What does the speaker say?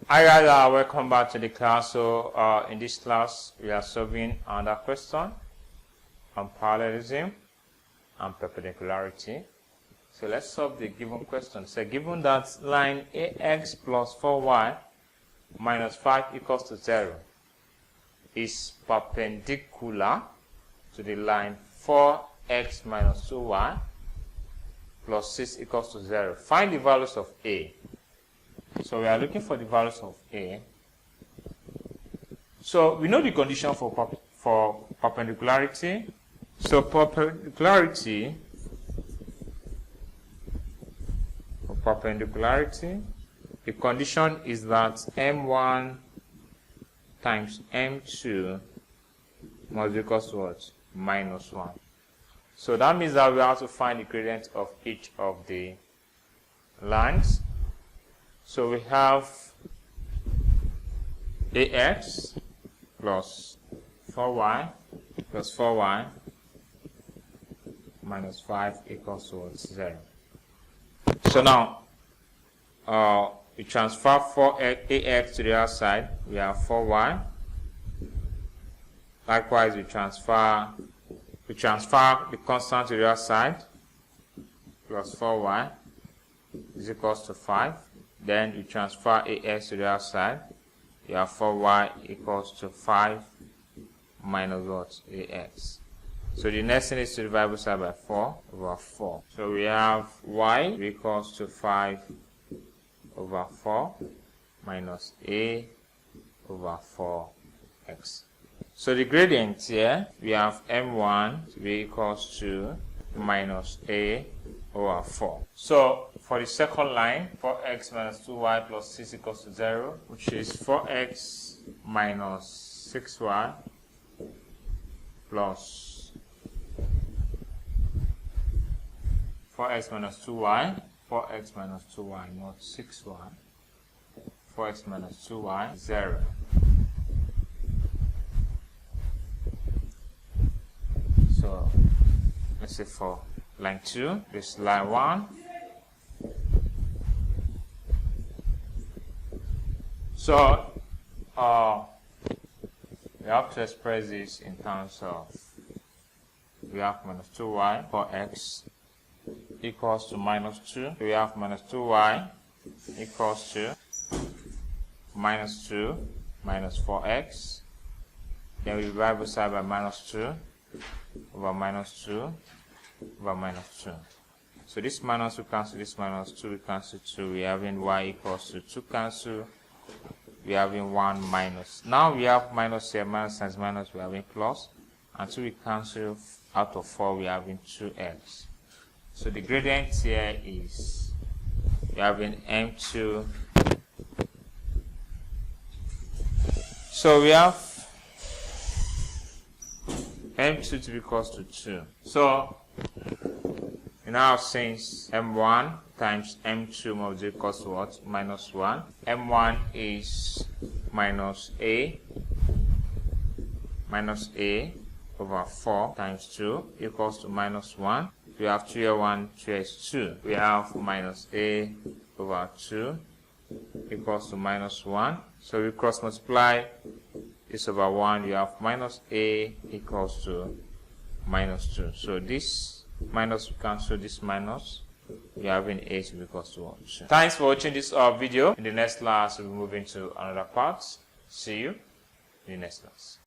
Hi guys, welcome back to the class. So in this class we are solving another question on parallelism and perpendicularity. So let's solve the given question. So given that line AX plus 4y minus 5 equals to 0 is perpendicular to the line 4x minus 2y plus 6 equals to 0. Find the values of A. So we are looking for the values of A. So we know the condition for perpendicularity. So perpendicularity, the condition is that m1 times m2 must be equal to what? Minus 1. So that means that we have to find the gradient of each of the lines. So we have AX plus 4y minus 5 equals to 0. So now we transfer 4AX to the other side. We have 4y. Likewise, we transfer the constant to the other side. Plus 4y is equals to 5. Then we transfer AX to the other side. You have 4y equals to 5 minus what? AX. So the next thing is to divide both sides by 4 over 4. So we have y equals to 5 over 4 minus A over 4x. So the gradient here, we have m1 to be equals to minus A over 4. So for the second line, 4x minus 2y plus 6 equals to 0, which is 4x minus 6y plus 4x minus 2y, 4x minus 2y, not 6y, 4x minus 2y, 0. So let's say for line 2, this is line 1. So we have to express this in terms of, we have minus 2y for x equals to minus 2. We have minus 2y equals to minus 2 minus 4x. Then we divide both sides by minus 2 over minus 2 over minus 2. So this minus will cancel, this minus 2 will cancel 2. We are having y equals to 2 cancel. We are having 1 minus. Now we have minus here, minus times minus, we are having plus. And 2 we cancel, out of 4 we are having 2x. So the gradient here is, we are having m2. So we have m2 to be equals to 2. So now since m1 times m2 must be equals to what? Minus 1. m1 is minus a over 4 times 2 equals to minus 1. We have 2 here, 1, 2 here is 2. We have minus a over 2 equals to minus 1. So we cross multiply this over 1. You have minus a equals to minus 2. So this minus will cancel this minus. We are having a to be equals to 1. Thanks for watching this video. In the next class, we'll be moving to another part. See you in the next class.